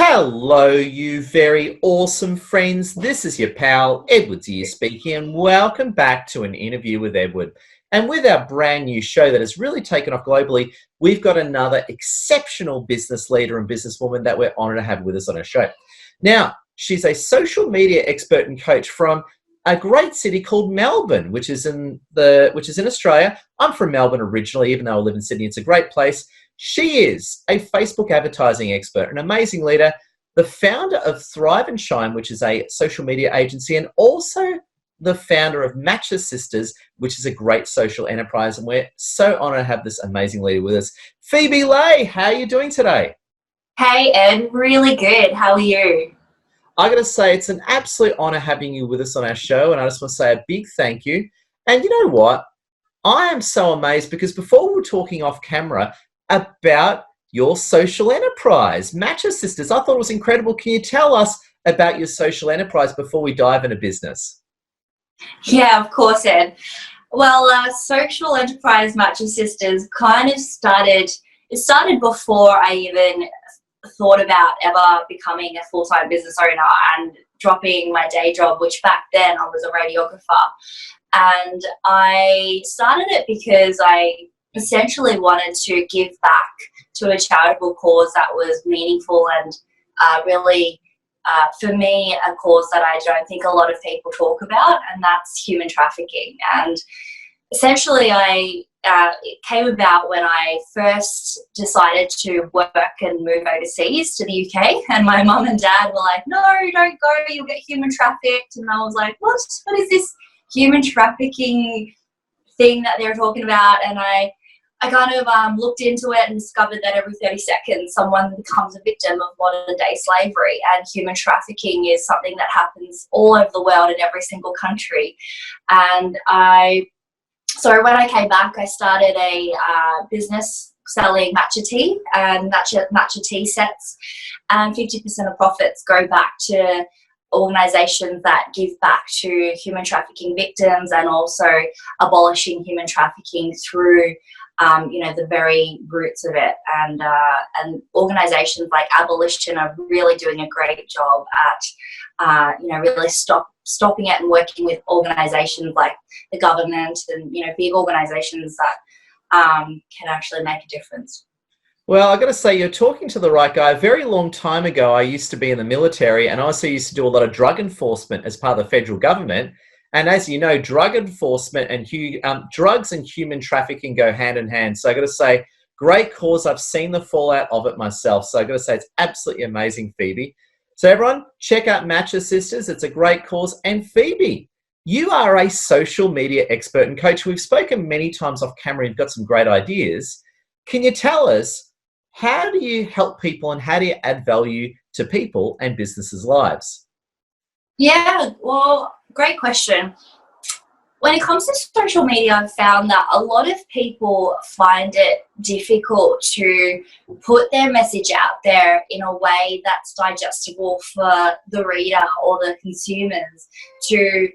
Hello, you very awesome friends. This is your pal, Edward's here speaking, and welcome back to an interview with Edward. And with our brand new show that has really taken off globally, we've got another exceptional business leader and businesswoman that we're honored to have with us on our show. Now, she's a social media expert and coach from a great city called Melbourne, which is in Australia. I'm from Melbourne originally, even though I live in Sydney. It's a great place. She is a Facebook advertising expert, an amazing leader, the founder of Thrive and Shine, which is a social media agency, and also the founder of Matcha Sisters, which is a great social enterprise. And we're so honored to have this amazing leader with us. Phoebe Lay, how are you doing today? Hey, Ed, really good. How are you? I got to say, it's an absolute honor having you with us on our show, and I just want to say a big thank you. And you know what? I am so amazed because before we were talking off camera about your social enterprise, Matcha Sisters. I thought it was incredible. Can you tell us about your social enterprise before we dive into business? Yeah, of course, Ed. Well, social enterprise Matcha Sisters kind of started before I even thought about ever becoming a full-time business owner and dropping my day job, which back then I was a radiographer. And I started it because I essentially wanted to give back to a charitable cause that was meaningful and really, for me, a cause that I don't think a lot of people talk about, and that's human trafficking. And essentially, it came about when I first decided to work and move overseas to the UK, and my mum and dad were like, "No, don't go, you'll get human trafficked." And I was like, what is this human trafficking thing that they're talking about? And I kind of looked into it and discovered that every 30 seconds someone becomes a victim of modern day slavery, and human trafficking is something that happens all over the world in every single country. And so when I came back, I started a business selling matcha tea and matcha tea sets, and 50% of profits go back to organisations that give back to human trafficking victims and also abolishing human trafficking through the very roots of it. And organisations like Abolition are really doing a great job at really stopping it and working with organisations like the government and big organisations that can actually make a difference. Well, I've got to say, you're talking to the right guy. A very long time ago, I used to be in the military, and I also used to do a lot of drug enforcement as part of the federal government. And as you know, drug enforcement and drugs and human trafficking go hand in hand. So I've got to say, great cause. I've seen the fallout of it myself. So I've got to say, it's absolutely amazing, Phoebe. So everyone, check out Matcha Sisters. It's a great cause. And Phoebe, you are a social media expert and coach. We've spoken many times off camera. You've got some great ideas. Can you tell us, how do you help people and how do you add value to people and businesses' lives? Yeah, well, great question. When it comes to social media, I've found that a lot of people find it difficult to put their message out there in a way that's digestible for the reader or the consumers to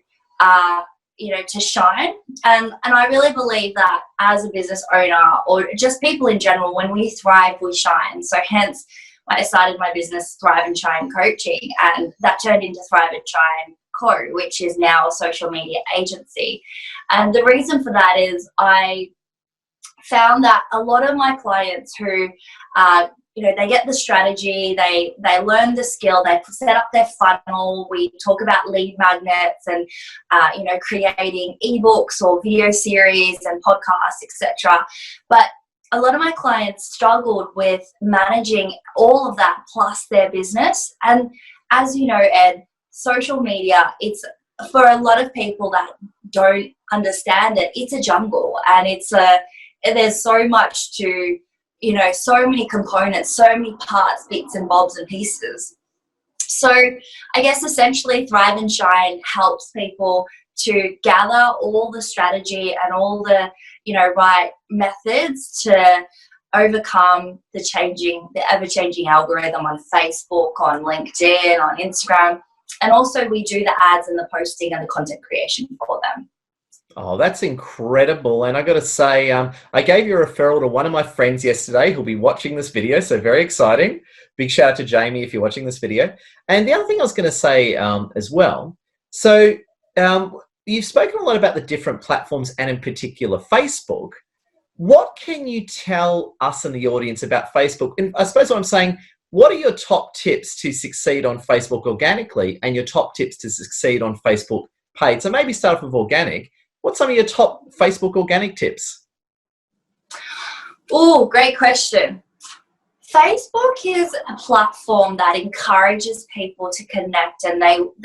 shine. And I really believe that as a business owner or just people in general, when we thrive, we shine. So hence, I started my business Thrive and Shine Coaching, and that turned into Thrive and Shine Co, which is now a social media agency. And the reason for that is I found that a lot of my clients who they get the strategy, they learn the skill, they set up their funnel. We talk about lead magnets and creating ebooks or video series and podcasts, etc. But a lot of my clients struggled with managing all of that plus their business. And as you know, Ed, social media, it's for a lot of people that don't understand it, it's a jungle, and there's so much to, so many components, so many parts, bits and bobs and pieces. So I guess essentially Thrive and Shine helps people to gather all the strategy and all the, right methods to overcome the ever-changing algorithm on Facebook, on LinkedIn, on Instagram. And also we do the ads and the posting and the content creation for them. Oh, that's incredible. And I got to say, I gave you a referral to one of my friends yesterday who'll be watching this video, so very exciting. Big shout out to Jamie if you're watching this video. And the other thing I was going to say as well, so you've spoken a lot about the different platforms and in particular Facebook. What can you tell us and the audience about Facebook? And I suppose what I'm saying, what are your top tips to succeed on Facebook organically and your top tips to succeed on Facebook paid? So maybe start off with organic. What's some of your top Facebook organic tips? Oh, great question. Facebook is a platform that encourages people to connect, and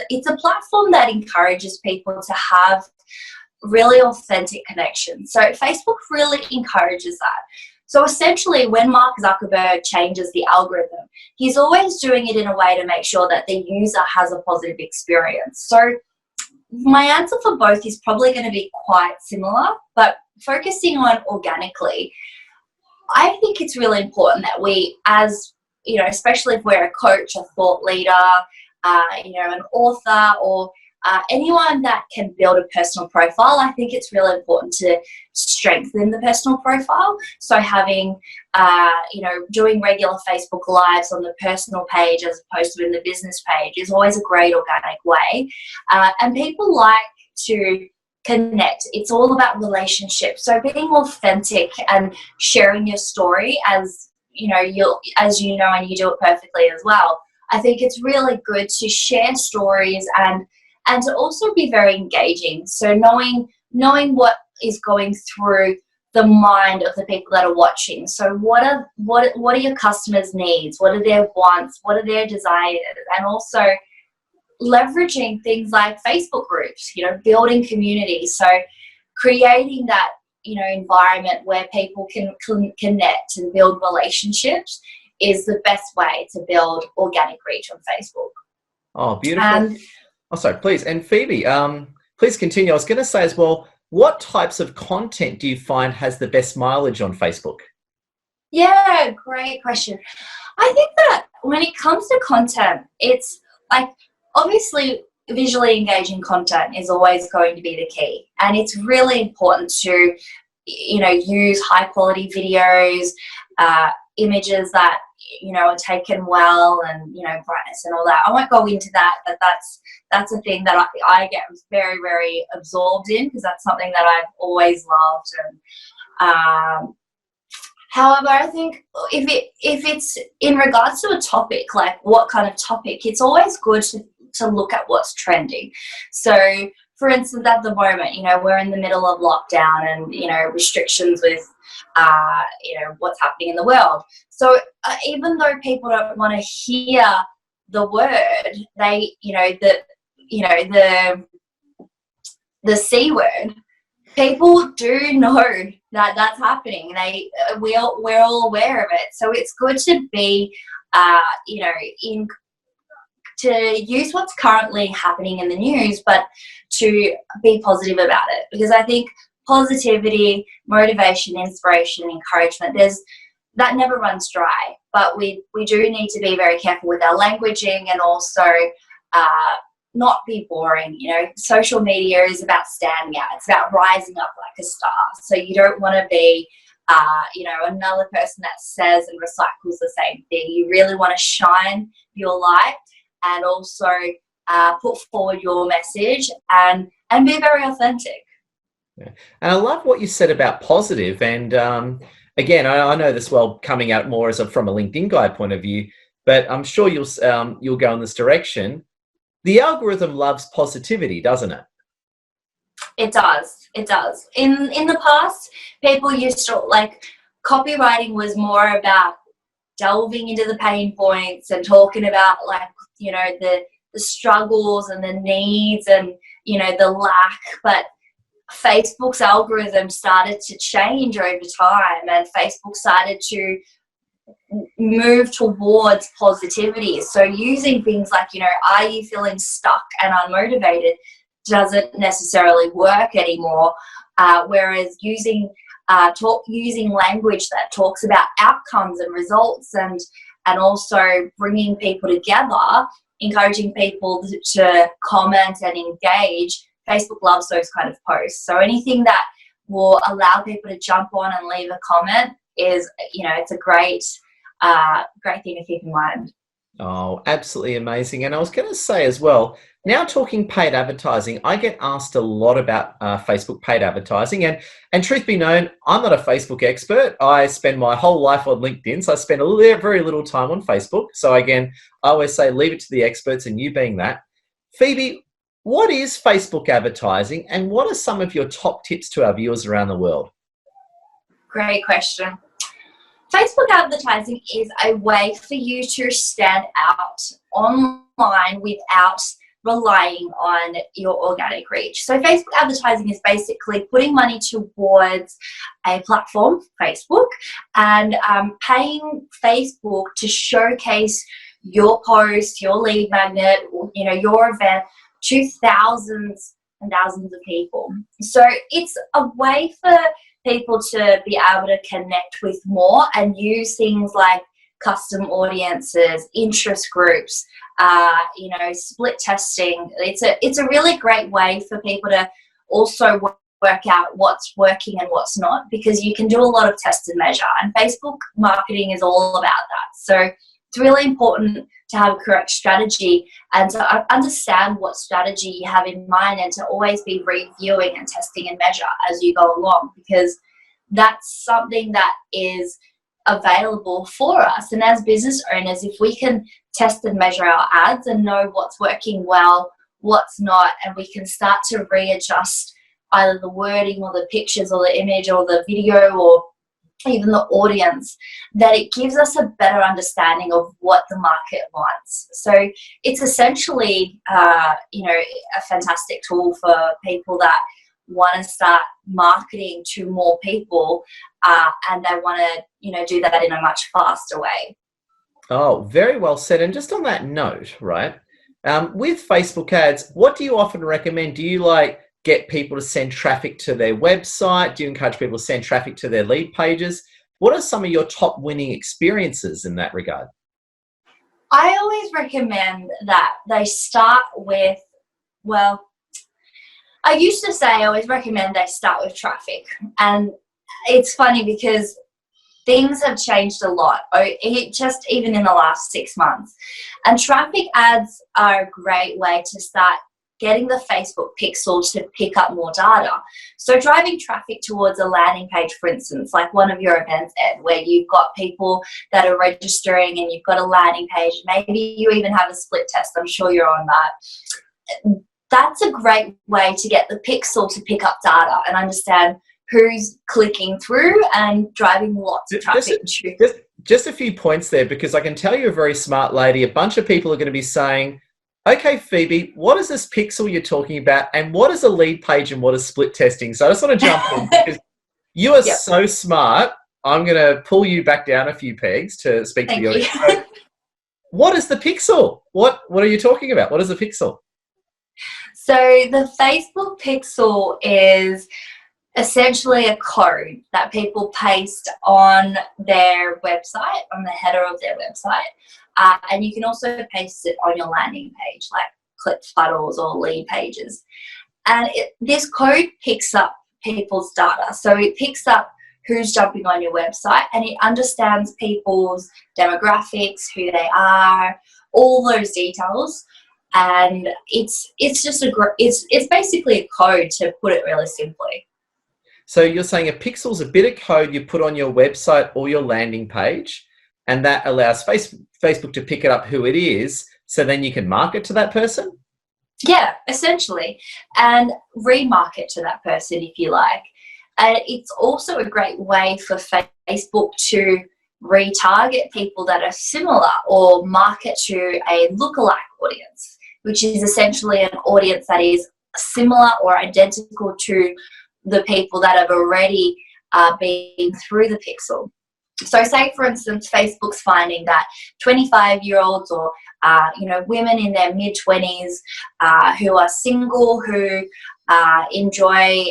it's a platform that encourages people to have really authentic connections. So Facebook really encourages that. So essentially, when Mark Zuckerberg changes the algorithm, he's always doing it in a way to make sure that the user has a positive experience. So my answer for both is probably going to be quite similar, but focusing on organically, I think it's really important that we, as you know, especially if we're a coach, a thought leader, an author, or anyone that can build a personal profile, I think it's really important to strengthen the personal profile. So having, doing regular Facebook Lives on the personal page as opposed to in the business page is always a great organic way. And people like to connect. It's all about relationships. So being authentic and sharing your story as you know, and you do it perfectly as well. I think it's really good to share stories and to also be very engaging. So knowing what is going through the mind of the people that are watching. So what are your customers' needs? What are their wants? What are their desires? And also leveraging things like Facebook groups, building communities. So creating that, environment where people can connect and build relationships is the best way to build organic reach on Facebook. Oh, beautiful. Sorry, please. And Phoebe, please continue. I was going to say as well, what types of content do you find has the best mileage on Facebook? Yeah, great question. I think that when it comes to content, it's like, obviously visually engaging content is always going to be the key. And it's really important to, use high quality videos, images that, are taken well, and, brightness and all that. I won't go into that, but that's a thing that I get very, very absorbed in, because that's something that I've always loved. And however, I think if it's in regards to a topic, like what kind of topic, it's always good to look at what's trending. So, for instance, at the moment, we're in the middle of lockdown and, restrictions with, what's happening in the world. So even though people don't want to hear the word, they, the C word, people do know that that's happening. We're all aware of it. So it's good to be, to use what's currently happening in the news, but to be positive about it. Because I think positivity, motivation, inspiration, encouragement, that never runs dry. But we do need to be very careful with our languaging, and also not be boring. Social media is about standing out. It's about rising up like a star. So you don't want to be another person that says and recycles the same thing. You really want to shine your light and also put forward your message and be very authentic. Yeah. And I love what you said about positive. And again, I know this well coming out more from a LinkedIn guide point of view, but I'm sure you'll go in this direction. The algorithm loves positivity, doesn't it? It does. It does. In the past, people used to, copywriting was more about delving into the pain points and talking about the struggles and the needs and the lack. But Facebook's algorithm started to change over time, and Facebook started to move towards positivity. So using things like, are you feeling stuck and unmotivated, doesn't necessarily work anymore. Whereas using language that talks about outcomes and results, and also bringing people together, encouraging people to comment and engage, Facebook loves those kind of posts. So anything that will allow people to jump on and leave a comment is, it's a great great thing to keep in mind. Oh, absolutely amazing. And I was going to say as well, now talking paid advertising, I get asked a lot about Facebook paid advertising. And truth be known, I'm not a Facebook expert. I spend my whole life on LinkedIn, so I spend very little time on Facebook. So again, I always say leave it to the experts, and you being that. Phoebe, what is Facebook advertising, and what are some of your top tips to our viewers around the world? Great question. Facebook advertising is a way for you to stand out online without relying on your organic reach. So Facebook advertising is basically putting money towards a platform, Facebook, and paying Facebook to showcase your post, your lead magnet, your event to thousands and thousands of people. So it's a way for people to be able to connect with more and use things like custom audiences, interest groups, split testing. It's a really great way for people to also work out what's working and what's not, because you can do a lot of test and measure, and Facebook marketing is all about that. So it's really important to have a correct strategy and to understand what strategy you have in mind, and to always be reviewing and testing and measure as you go along, because that's something that is available for us. And as business owners, if we can test and measure our ads and know what's working well, what's not, and we can start to readjust either the wording or the pictures or the image or the video or even the audience, that it gives us a better understanding of what the market wants. So it's essentially, a fantastic tool for people that want to start marketing to more people, and they want to, do that in a much faster way. Oh, very well said. And just on that note, right, with Facebook ads, what do you often recommend? Do you get people to send traffic to their website? Do you encourage people to send traffic to their lead pages? What are some of your top winning experiences in that regard? I always recommend that they start with, I used to say I always recommend they start with traffic. And it's funny because things have changed a lot, just even in the last 6 months. And traffic ads are a great way to start getting the Facebook pixel to pick up more data. So driving traffic towards a landing page, for instance, like one of your events, Ed, where you've got people that are registering and you've got a landing page, maybe you even have a split test, I'm sure you're on that. That's a great way to get the pixel to pick up data and understand who's clicking through and driving lots of traffic. Just a few points there, because I can tell you're a very smart lady. A bunch of people are going to be saying, okay, Phoebe, what is this pixel you're talking about, and what is a lead page and what is split testing? So I just want to jump in because you are so smart. I'm going to pull you back down a few pegs to speak to the audience. So, what is the pixel? What are you talking about? What is a pixel? So the Facebook pixel is essentially a code that people paste on their website, on the header of their website. And you can also paste it on your landing page, like ClickFunnels or lead pages. And this code picks up people's data. So it picks up who's jumping on your website, and it understands people's demographics, who they are, all those details. And it's just it's basically a code, to put it really simply. So you're saying a pixel's a bit of code you put on your website or your landing page, and that allows Facebook to pick it up who it is, so then you can market to that person? Yeah, essentially, and remarket to that person if you like. And it's also a great way for Facebook to retarget people that are similar, or market to a lookalike audience, which is essentially an audience that is similar or identical to the people that have already been through the pixel. So say, for instance, Facebook's finding that 25-year-olds or, women in their mid-20s who are single, who enjoy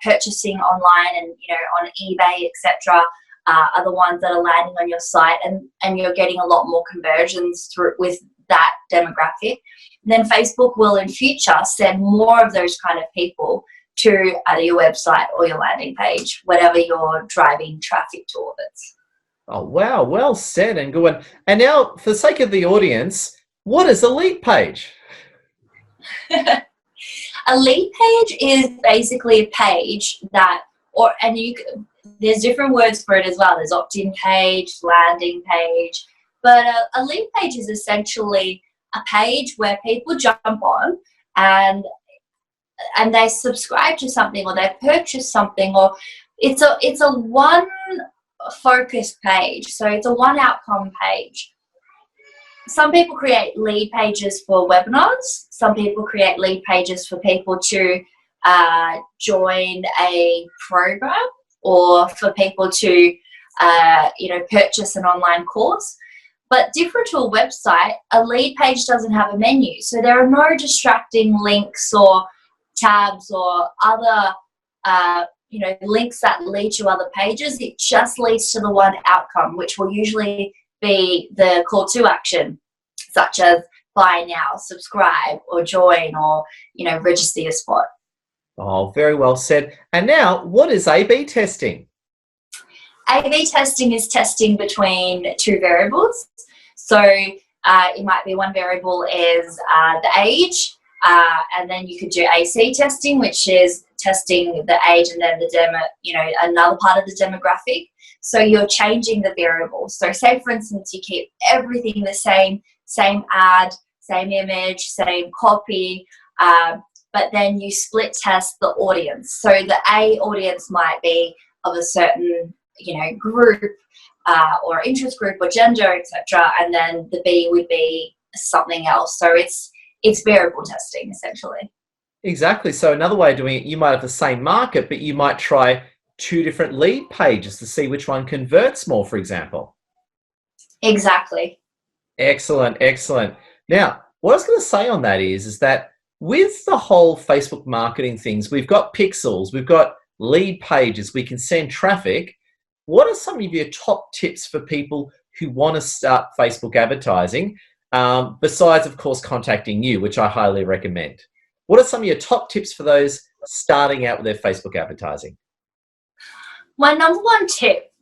purchasing online and, on eBay, etc., are the ones that are landing on your site, and you're getting a lot more conversions through with that demographic. Then Facebook will in future send more of those kind of people to either your website or your landing page, whatever you're driving traffic towards. Oh, wow. Well said and good one. And now, for the sake of the audience, what is a lead page? A lead page is basically a page that, there's different words for it as well. There's opt-in page, landing page, but a lead page is essentially a page where people jump on and they subscribe to something, or they purchase something, or it's a one focused page. So it's a one outcome page. Some people create lead pages for webinars. Some people create lead pages for people to join a program, or for people to purchase an online course. But different to a website, a lead page doesn't have a menu. So there are no distracting links or tabs or other links that lead to other pages. It just leads to the one outcome, which will usually be the call to action, such as buy now, subscribe, or join, or register your spot. Oh, very well said. And now, what is A/B testing? A/B testing is testing between two variables. So it might be one variable is the age, and then you could do AC testing, which is testing the age and then the another part of the demographic. So you're changing the variable. So say, for instance, you keep everything the same ad, same image, same copy, but then you split test the audience. So the A audience might be of a certain group or interest group or gender, etc., and then the B would be something else. So it's variable testing essentially. Exactly. So another way of doing it, you might have the same market, but you might try two different lead pages to see which one converts more, for example. Exactly. Excellent, excellent. Now, what I was going to say on that is that with the whole Facebook marketing things, we've got pixels, we've got lead pages, we can send traffic. What are some of your top tips for people who want to start Facebook advertising, besides, of course, contacting you, which I highly recommend? What are some of your top tips for those starting out with their Facebook advertising? My number one tip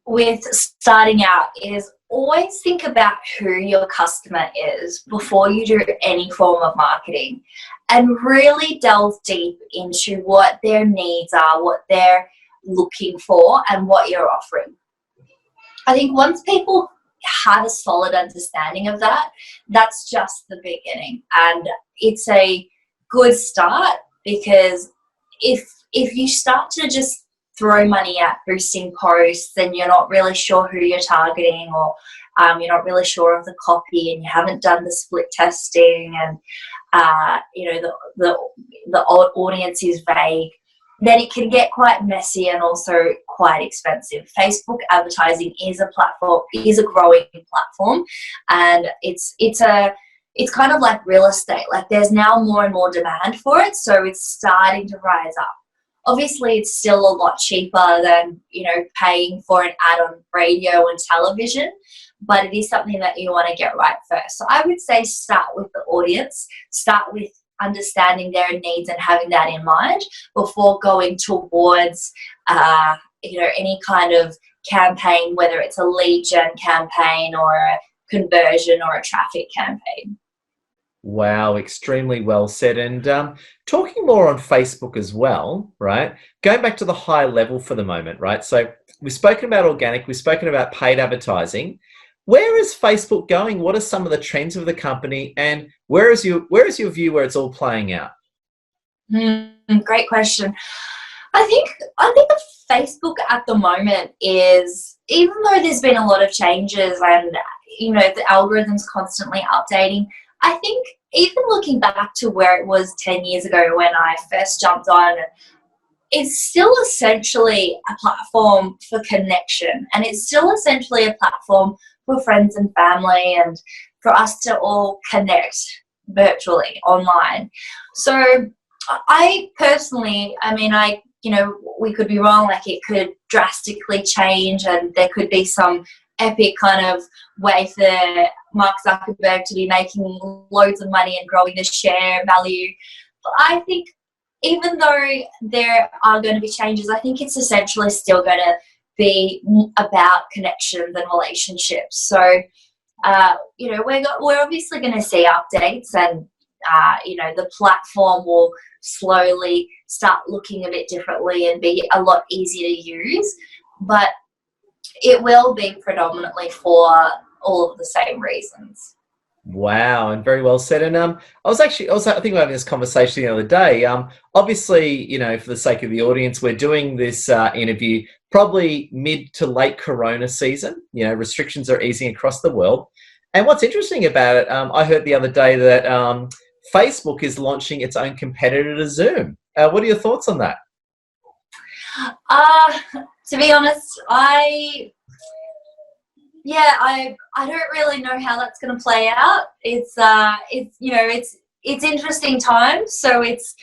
with starting out is always think about who your customer is before you do any form of marketing, and really delve deep into what their needs are, what they're looking for, and what you're offering. I think once people have a solid understanding of that, that's just the beginning, and it's a good start, because if you start to just throw money at boosting posts, then you're not really sure who you're targeting, or you're not really sure of the copy, and you haven't done the split testing, and the audience is vague, then it can get quite messy and also quite expensive. Facebook advertising is a growing platform, and it's kind of like real estate. Like, there's now more and more demand for it, so it's starting to rise up. Obviously, it's still a lot cheaper than paying for an ad on radio and television, but it is something that you want to get right first. So I would say start with the audience, start with understanding their needs and having that in mind before going towards any kind of campaign, whether it's a lead gen campaign or a conversion or a traffic campaign. Wow, extremely well said. And talking more on Facebook as well, right? Going back to the high level for the moment, right? So we've spoken about organic, we've spoken about paid advertising. Where is Facebook going? What are some of the trends of the company, and where is your view where it's all playing out? Great question. I think that Facebook at the moment is, even though there's been a lot of changes and the algorithm's constantly updating, I think even looking back to where it was 10 years ago when I first jumped on, it's still essentially a platform for connection, and it's still essentially a platform for friends and family, and for us to all connect virtually online. So I personally, we could be wrong, like it could drastically change, and there could be some epic kind of way for Mark Zuckerberg to be making loads of money and growing the share value. But I think even though there are going to be changes, I think it's essentially still going to be about connections and relationships. So, you know, we're obviously going to see updates, and you know, the platform will slowly start looking a bit differently and be a lot easier to use, but it will be predominantly for all of the same reasons. Wow, and very well said. And I think we were having this conversation the other day. Obviously, you know, for the sake of the audience, we're doing this interview probably mid to late Corona season. You know, restrictions are easing across the world. And what's interesting about it, I heard the other day that Facebook is launching its own competitor to Zoom. What are your thoughts on that? To be honest, I don't really know how that's going to play out. It's you know, it's interesting times, so it's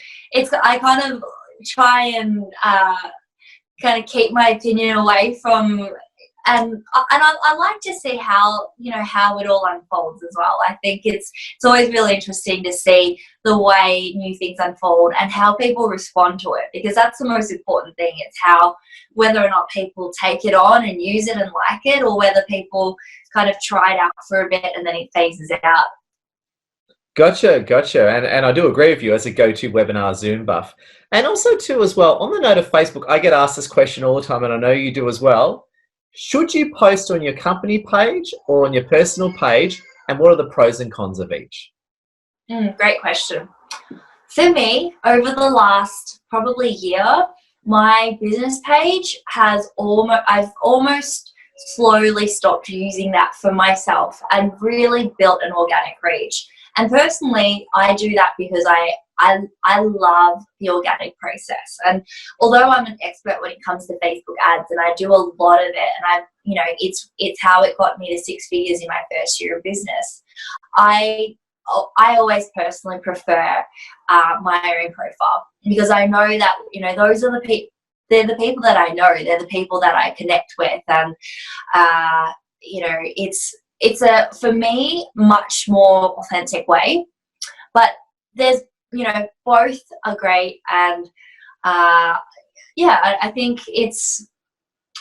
I kind of try and kind of keep my opinion away from, and I like to see how, you know, how it all unfolds as well. I think it's always really interesting to see the way new things unfold and how people respond to it, because that's the most important thing. It's how, whether or not people take it on and use it and like it, or whether people kind of try it out for a bit and then it phases out. Gotcha. And I do agree with you as a go-to webinar Zoom buff. And also too as well, on the note of Facebook, I get asked this question all the time, and I know you do as well. Should you post on your company page or on your personal page, and what are the pros and cons of each? Great question. For me, over the last probably year, my business page I've almost slowly stopped using that for myself and really built an organic reach. And personally, I do that because I love the organic process. And although I'm an expert when it comes to Facebook ads, and I do a lot of it, and you know, it's how it got me to 6 figures in my first year of business. I always personally prefer my own profile, because I know that, you know, those are the people. They're the people that I know. They're the people that I connect with, and you know, it's a, for me, much more authentic way. But there's, you know, both are great, and yeah, I think it's.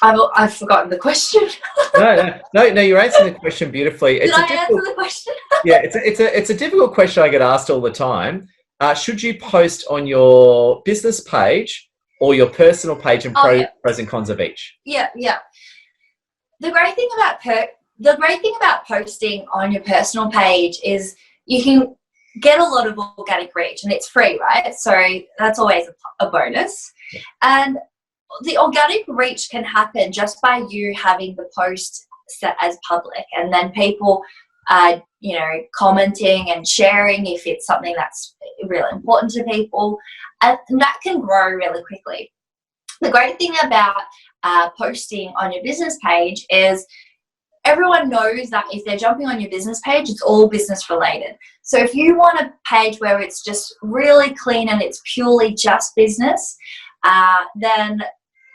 I've forgotten the question. No. You're answering the question beautifully. Did I answer the question? Yeah, it's a difficult question I get asked all the time. Should you post on your business page or your personal page, and pros and cons of each? Yeah. The great thing about posting on your personal page is you can get a lot of organic reach, and it's free, right? So that's always a bonus. Yeah. And the organic reach can happen just by you having the post set as public, and then people you know, commenting and sharing if it's something that's really important to people, and that can grow really quickly. The great thing about posting on your business page is everyone knows that if they're jumping on your business page, it's all business related. So if you want a page where it's just really clean and it's purely just business, then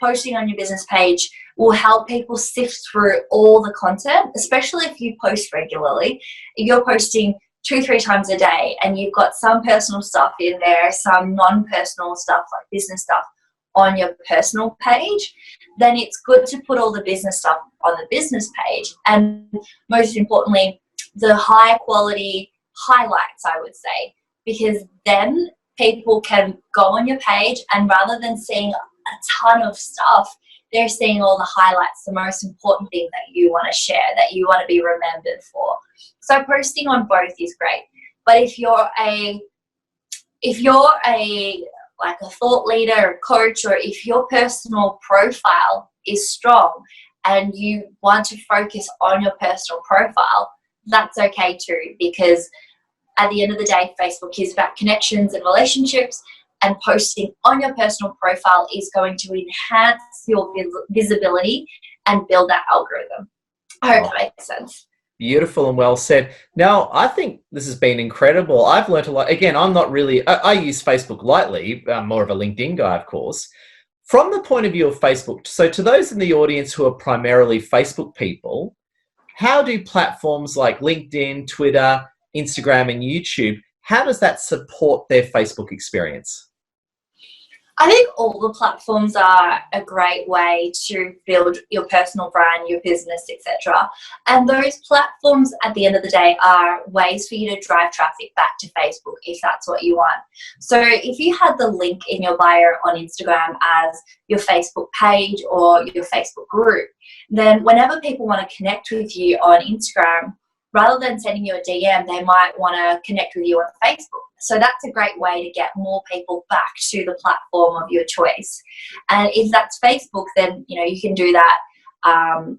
posting on your business page will help people sift through all the content, especially if you post regularly. If you're posting 2-3 times a day and you've got some personal stuff in there, some non-personal stuff like business stuff on your personal page, then it's good to put all the business stuff on the business page. And most importantly, the high quality highlights, I would say, because then people can go on your page, and rather than seeing a ton of stuff, they're seeing all the highlights, the most important thing that you want to share, that you want to be remembered for. So posting on both is great. But if you're a like a thought leader, a coach, or if your personal profile is strong and you want to focus on your personal profile, that's okay too, because at the end of the day, Facebook is about connections and relationships, and posting on your personal profile is going to enhance your visibility and build that algorithm. I hope that makes sense. Beautiful and well said. Now, I think this has been incredible. I've learned a lot. Again, I'm not really, I use Facebook lightly. I'm more of a LinkedIn guy, of course. From the point of view of Facebook, so to those in the audience who are primarily Facebook people, how do platforms like LinkedIn, Twitter, Instagram, and YouTube, how does that support their Facebook experience? I think all the platforms are a great way to build your personal brand, your business, etc. And those platforms at the end of the day are ways for you to drive traffic back to Facebook if that's what you want. So if you had the link in your bio on Instagram as your Facebook page or your Facebook group, then whenever people want to connect with you on Instagram, rather than sending you a DM, they might want to connect with you on Facebook. So that's a great way to get more people back to the platform of your choice. And if that's Facebook, then, you can do that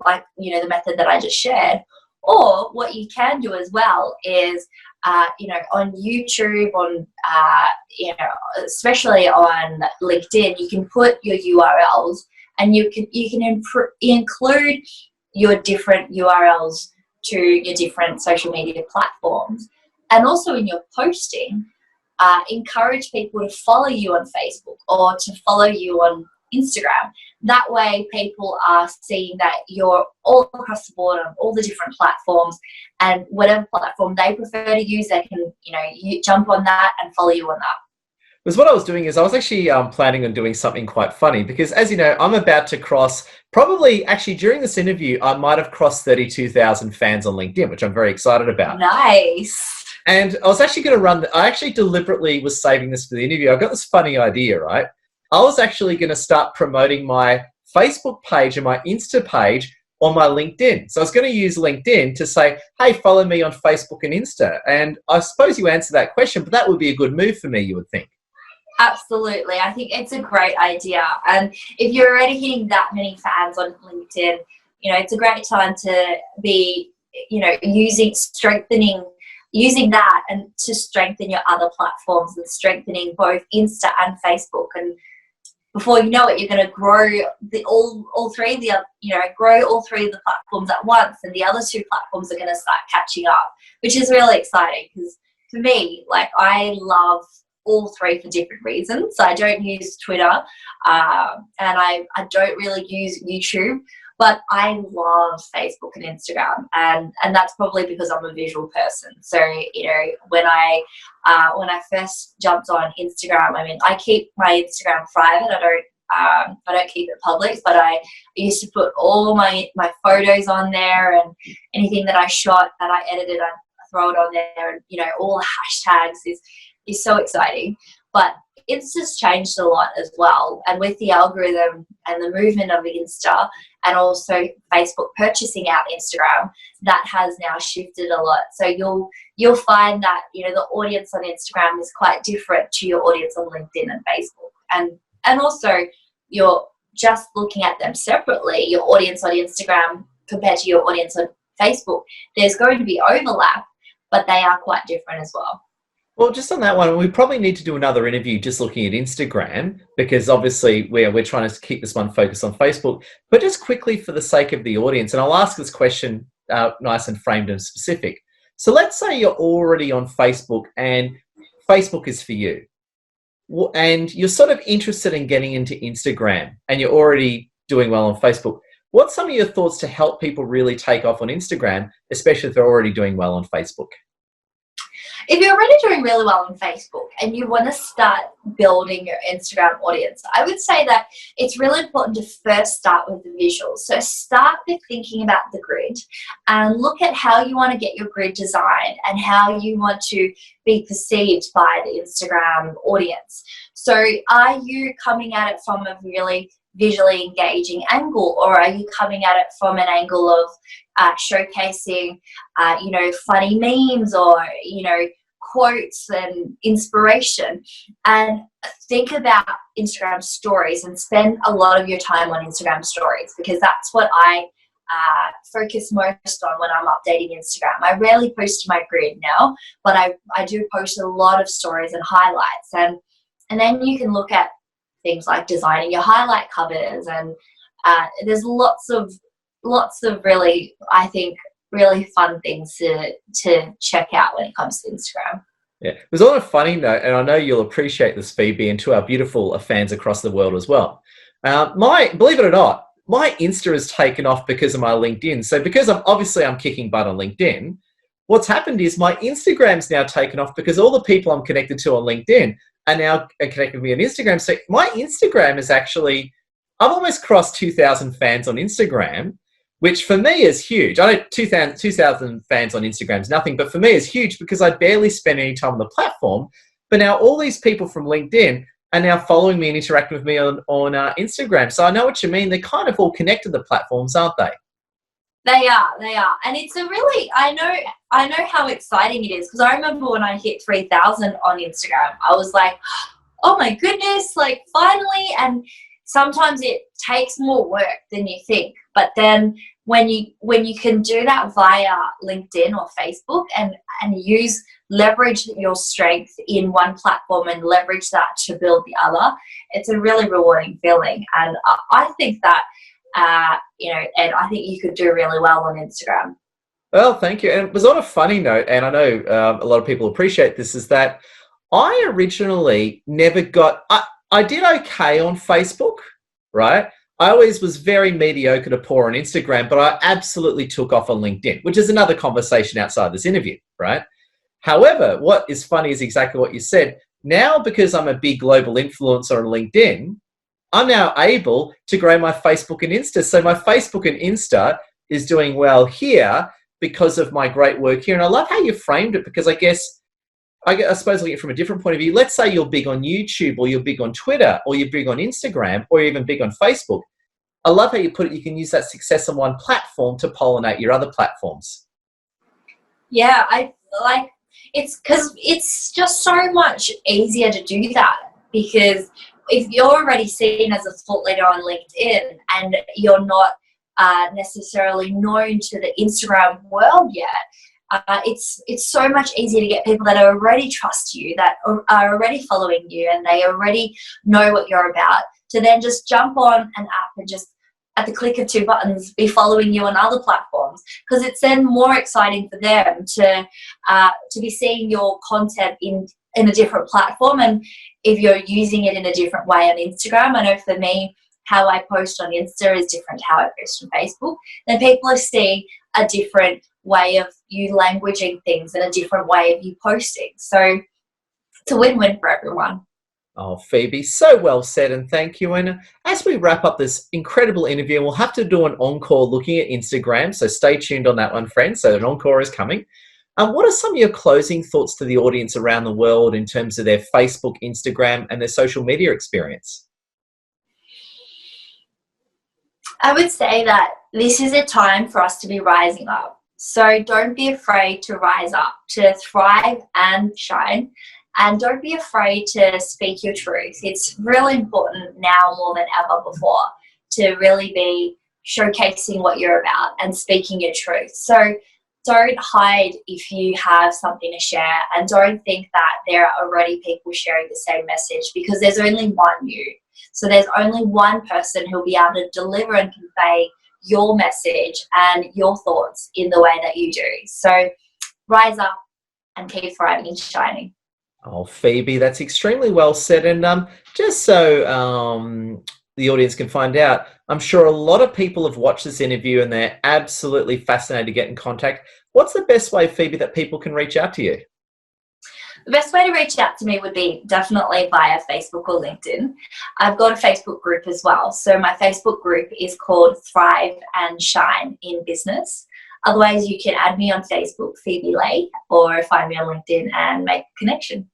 like, the method that I just shared. Or what you can do as well is, on YouTube, especially on LinkedIn, you can put your URLs and you can include your different URLs to your different social media platforms. And also in your posting, encourage people to follow you on Facebook or to follow you on Instagram. That way people are seeing that you're all across the board on all the different platforms, and whatever platform they prefer to use, they can, you jump on that and follow you on that. Because what I was doing is I was actually planning on doing something quite funny, because as you know, I'm about to cross, probably actually during this interview, I might have crossed 32,000 fans on LinkedIn, which I'm very excited about. Nice. And I was actually going to I actually deliberately was saving this for the interview. I got this funny idea, right? I was actually going to start promoting my Facebook page and my Insta page on my LinkedIn. So I was going to use LinkedIn to say, hey, follow me on Facebook and Insta. And I suppose you answered that question, but that would be a good move for me, you would think. Absolutely. I think it's a great idea. And if you're already hitting that many fans on LinkedIn, it's a great time to be, using that and to strengthen your other platforms and strengthening both Insta and Facebook. And before you know it, you're going to grow all three of the platforms at once, and the other two platforms are going to start catching up, which is really exciting. Because for me, like, I love all three for different reasons. So I don't use Twitter, and I don't really use YouTube, but I love Facebook and Instagram, and that's probably because I'm a visual person. So when I first jumped on Instagram, I keep my Instagram private. I don't keep it public, but I used to put all my photos on there, and anything that I shot that I edited, I throw it on there, and all the hashtags is so exciting. But Insta's changed a lot as well, and with the algorithm and the movement of Insta, and also Facebook purchasing out Instagram, that has now shifted a lot. So you'll find that the audience on Instagram is quite different to your audience on LinkedIn and Facebook, and also you're just looking at them separately. Your audience on Instagram compared to your audience on Facebook, there's going to be overlap, but they are quite different as well. Well, just on that one, we probably need to do another interview just looking at Instagram, because obviously we're trying to keep this one focused on Facebook. But just quickly, for the sake of the audience, and I'll ask this question nice and framed and specific. So let's say you're already on Facebook and Facebook is for you, and you're sort of interested in getting into Instagram and you're already doing well on Facebook. What's some of your thoughts to help people really take off on Instagram, especially if they're already doing well on Facebook? If you're already doing really well on Facebook and you want to start building your Instagram audience, I would say that it's really important to first start with the visuals. So start with thinking about the grid and look at how you want to get your grid designed and how you want to be perceived by the Instagram audience. So are you coming at it from a really visually engaging angle, or are you coming at it from an angle of showcasing, funny memes or, quotes and inspiration? And think about Instagram stories and spend a lot of your time on Instagram stories, because that's what I focus most on when I'm updating Instagram. I rarely post to my grid now, but I do post a lot of stories and highlights, and then you can look at things like designing your highlight covers, and there's lots of really, I think, really fun things to check out when it comes to Instagram. Yeah, it was on a funny note, and I know you'll appreciate this, Phoebe, and to our beautiful fans across the world as well. Believe it or not, my Insta has taken off because of my LinkedIn. So because I'm kicking butt on LinkedIn, what's happened is my Instagram's now taken off because all the people I'm connected to on LinkedIn are now connected with me on Instagram. So my Instagram is actually, I've almost crossed 2,000 fans on Instagram, which for me is huge. I know 2,000 fans on Instagram is nothing, but for me is huge because I barely spend any time on the platform. But now all these people from LinkedIn are now following me and interacting with me on Instagram. So I know what you mean. They're kind of all connected to the platforms, aren't they? They are. And it's a really, I know how exciting it is, because I remember when I hit 3,000 on Instagram, I was like, oh my goodness, like finally. And sometimes it takes more work than you think. But then when you can do that via LinkedIn or Facebook and leverage your strength in one platform and leverage that to build the other, it's a really rewarding feeling. And I think that, Ed, I think you could do really well on Instagram. Well, thank you. And it was on a funny note, and I know a lot of people appreciate this, is that I originally never got, I did okay on Facebook, right? I always was very mediocre to poor on Instagram, but I absolutely took off on LinkedIn, which is another conversation outside this interview, right? However, what is funny is exactly what you said. Now, because I'm a big global influencer on LinkedIn, I'm now able to grow my Facebook and Insta. So my Facebook and Insta is doing well here because of my great work here. And I love how you framed it, because I suppose looking at it from a different point of view, let's say you're big on YouTube, or you're big on Twitter, or you're big on Instagram, or you're even big on Facebook. I love how you put it. You can use that success on one platform to pollinate your other platforms. Yeah, I like it's because it's just so much easier to do that, because if you're already seen as a thought leader on LinkedIn and you're not necessarily known to the Instagram world yet, it's so much easier to get people that already trust you, that are already following you, and they already know what you're about, to then just jump on an app and just at the click of 2 buttons be following you on other platforms, because it's then more exciting for them to be seeing your content in a different platform. And if you're using it in a different way on Instagram, I know for me, how I post on Insta is different to how I post on Facebook. Then people are seeing a different way of you languaging things and a different way of you posting. So it's a win-win for everyone. Oh, Phoebe, so well said, and thank you. And as we wrap up this incredible interview, we'll have to do an encore looking at Instagram, so stay tuned on that one, friends. So an encore is coming. What are some of your closing thoughts to the audience around the world in terms of their Facebook, Instagram, and their social media experience? I would say that this is a time for us to be rising up. So don't be afraid to rise up, to thrive and shine. And don't be afraid to speak your truth. It's really important now more than ever before to really be showcasing what you're about and speaking your truth. So don't hide if you have something to share, and don't think that there are already people sharing the same message, because there's only one you. So there's only one person who'll be able to deliver and convey your message and your thoughts in the way that you do. So rise up and keep thriving and shining. Oh, Phoebe, that's extremely well said. And just so the audience can find out, I'm sure a lot of people have watched this interview and they're absolutely fascinated to get in contact. What's the best way, Phoebe, that people can reach out to you? The best way to reach out to me would be definitely via Facebook or LinkedIn. I've got a Facebook group as well. So my Facebook group is called Thrive and Shine in Business. Otherwise, you can add me on Facebook, Phoebe Lay, or find me on LinkedIn and make a connection.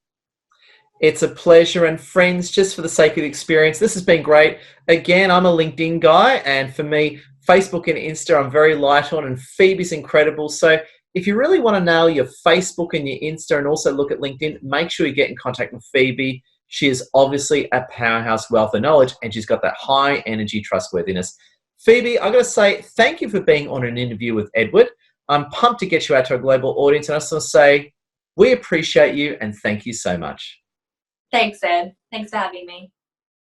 It's a pleasure. And friends, just for the sake of the experience, this has been great. Again, I'm a LinkedIn guy, and for me, Facebook and Insta, I'm very light on, and Phoebe's incredible. So if you really want to nail your Facebook and your Insta and also look at LinkedIn, make sure you get in contact with Phoebe. She is obviously a powerhouse wealth of knowledge, and she's got that high energy trustworthiness. Phoebe, I've got to say thank you for being on an interview with Edward. I'm pumped to get you out to a global audience, and I just want to say we appreciate you and thank you so much. Thanks, Ed. Thanks for having me.